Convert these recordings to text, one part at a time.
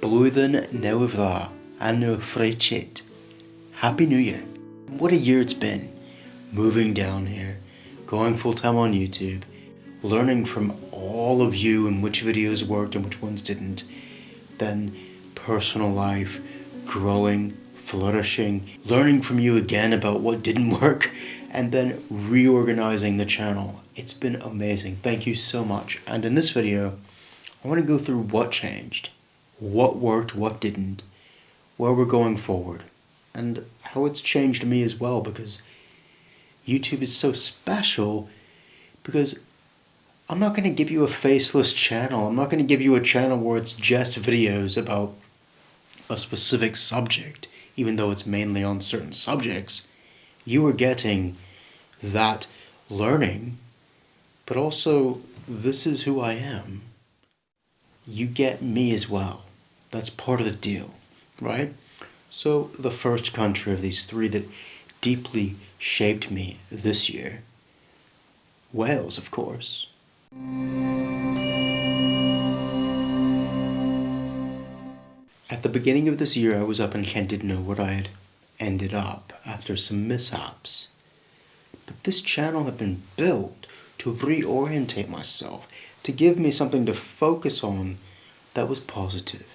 Blwyddyn newydd dda, anno ffreuchit. Happy New Year. What a year it's been. Moving down here, going full-time on YouTube, learning from all of you and which videos worked and which ones didn't, then personal life, growing, flourishing, learning from you again about what didn't work, and then reorganizing the channel. It's been amazing. Thank you so much. And in this video, I want to go through what changed, what worked, what didn't, where we're going forward, and how it's changed me as well, because YouTube is so special, because I'm not going to give you a faceless channel. I'm not going to give you a channel where it's just videos about a specific subject, even though it's mainly on certain subjects. You are getting that learning, but also this is who I am. You get me as well. That's part of the deal, right? So the first country of these three that deeply shaped me this year, Wales, of course. At the beginning of this year, I was up in Kent, didn't know where I had ended up after some mishaps. But this channel had been built to reorientate myself, to give me something to focus on that was positive.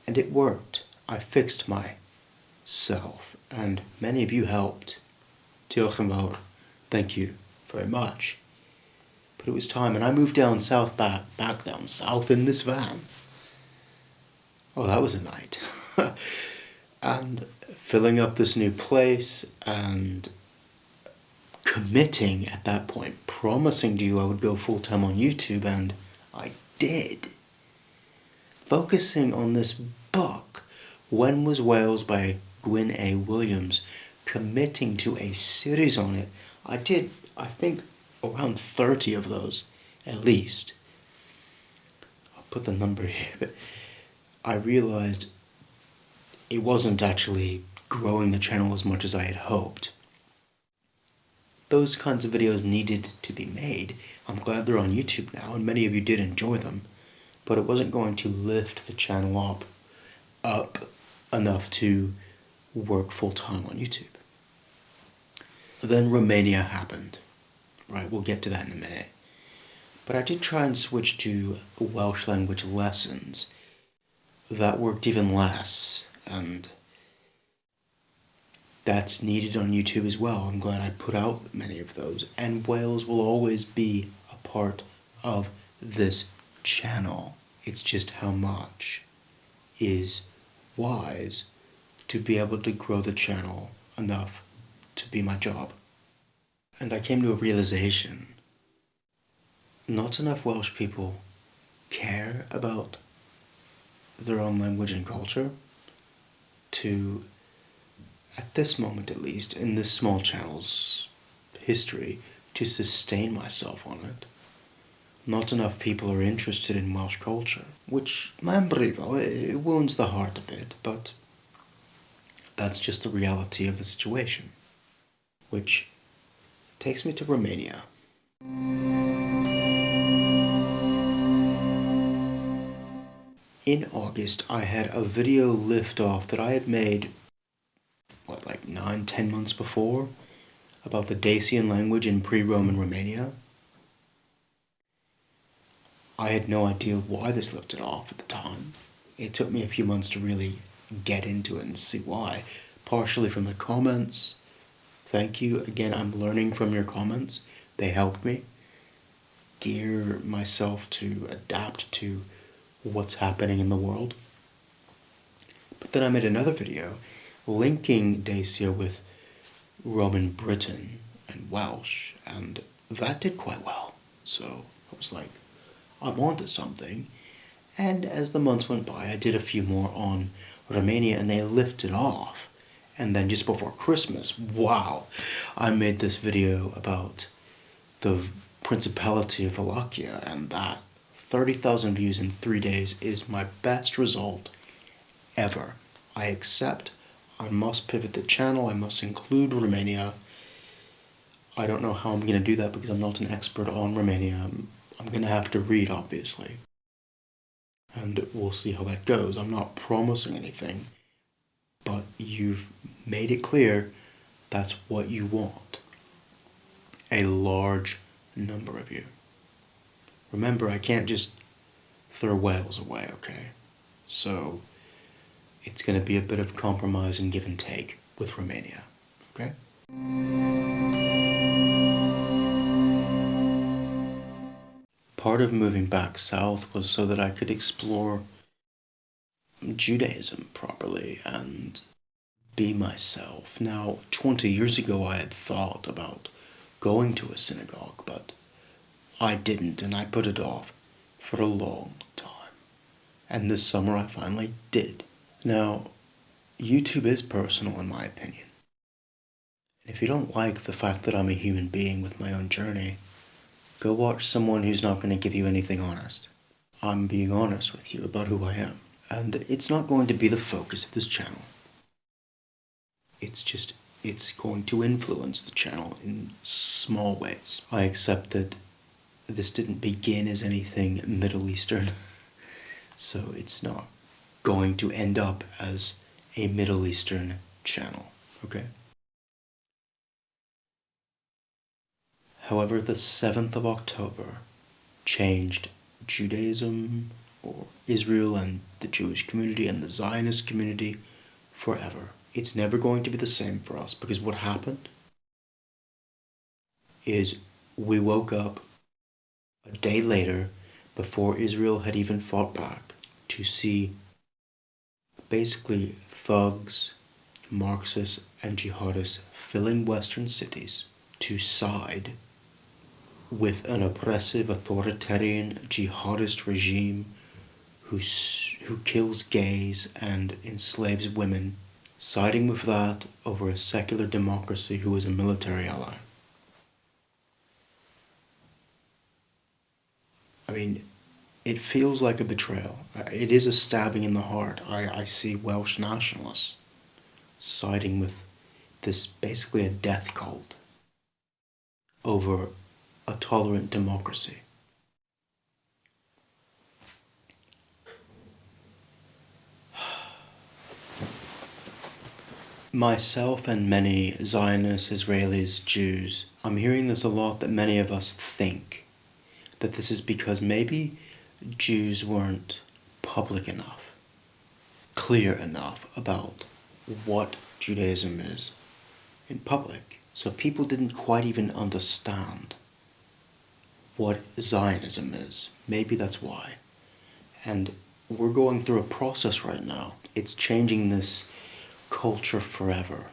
And it worked. I fixed myself, and many of you helped. Diolch yn fawr. Thank you very much. But it was time, and I moved down south, back down south in this van. Oh, that was a night. And filling up this new place and committing at that point, promising to you I would go full-time on YouTube, and I did. Focusing on this book, When Was Wales by Gwyn A. Williams, committing to a series on it. I did, I think, around 30 of those, at least. I'll put the number here, but I realized it wasn't actually growing the channel as much as I had hoped. Those kinds of videos needed to be made. I'm glad they're on YouTube now, and many of you did enjoy them, but it wasn't going to lift the channel up enough to work full-time on YouTube. Then Romania happened. Right, we'll get to that in a minute. But I did try and switch to Welsh language lessons. That worked even less, and that's needed on YouTube as well. I'm glad I put out many of those, and Wales will always be a part of this channel. It's just how much is wise to be able to grow the channel enough to be my job. And I came to a realization. Not enough Welsh people care about their own language and culture to, at this moment at least, in this small channel's history, to sustain myself on it. Not enough people are interested in Welsh culture, which, mae'n brifo, it wounds the heart a bit, but that's just the reality of the situation. Which takes me to Romania. In August, I had a video lift off that I had made, like 9-10 months before, about the Dacian language in pre-Roman Romania. I had no idea why this lifted off at the time. It took me a few months to really get into it and see why. Partially from the comments. Thank you. Again, I'm learning from your comments. They helped me gear myself to adapt to what's happening in the world. But then I made another video linking Dacia with Roman Britain and Welsh, and that did quite well. So I was like, I wanted something. And as the months went by, I did a few more on Romania, and they lifted off. And then just before Christmas, wow, I made this video about the Principality of Wallachia, and that 30,000 views in 3 days is my best result ever. I accept. I must pivot the channel. I must include Romania. I don't know how I'm going to do that because I'm not an expert on Romania. I'm going to have to read, obviously. and we'll see how that goes. I'm not promising anything, but you've made it clear that's what you want. A large number of you. Remember, I can't just throw Wales away, okay? So it's going to be a bit of compromise and give and take with Romania, okay? Part of moving back south was so that I could explore Judaism properly and be myself. Now, 20 years ago, I had thought about going to a synagogue, but I didn't, and I put it off for a long time. And this summer, I finally did. Now, YouTube is personal, in my opinion. And if you don't like the fact that I'm a human being with my own journey, go watch someone who's not going to give you anything honest. I'm being honest with you about who I am. And it's not going to be the focus of this channel. It's going to influence the channel in small ways. I accept that this didn't begin as anything Middle Eastern, so it's not going to end up as a Middle Eastern channel, okay? However, the 7th of October changed Judaism, or Israel, and the Jewish community and the Zionist community forever. It's never going to be the same for us, because what happened is we woke up a day later, before Israel had even fought back, to see basically thugs, Marxists, and jihadists filling Western cities to side with an oppressive, authoritarian, jihadist regime who kills gays and enslaves women, siding with that over a secular democracy who is a military ally. I mean, it feels like a betrayal. It is a stabbing in the heart. I see Welsh nationalists siding with this, basically a death cult, over a tolerant democracy. Myself and many Zionists, Israelis, Jews, I'm hearing this a lot, that many of us think that this is because maybe Jews weren't public enough, clear enough about what Judaism is in public. So people didn't quite even understand what Zionism is. Maybe that's why. And we're going through a process right now. It's changing this culture forever.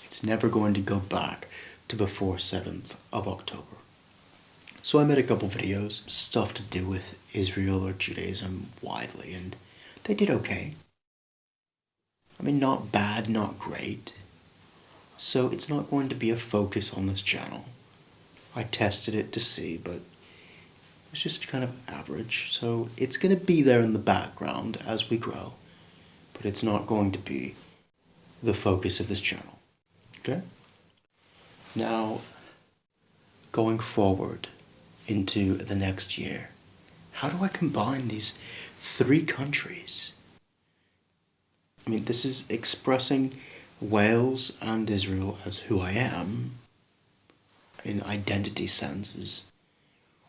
It's never going to go back to before 7th of October. So I made a couple videos, stuff to do with Israel or Judaism widely, and they did okay. I mean, not bad, not great. So it's not going to be a focus on this channel. I tested it to see, but it was just kind of average. So it's going to be there in the background as we grow, but it's not going to be the focus of this channel. Okay? Now, going forward into the next year, how do I combine these 3 countries? I mean, this is expressing Wales and Israel as who I am in identity senses,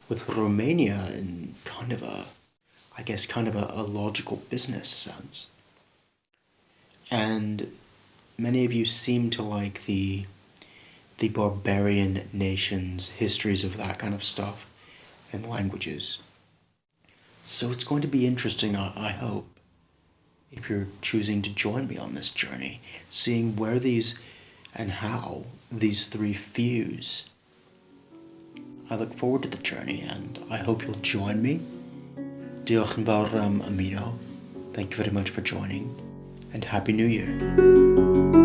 with Romania in kind of a logical business sense. And many of you seem to like the barbarian nations, histories of that kind of stuff, and languages. So it's going to be interesting, I hope, if you're choosing to join me on this journey, seeing where these and how these 3 fuse. I look forward to the journey, and I hope you'll join me. Diolch yn fawr am ymuno. Thank you very much for joining, and Happy New Year.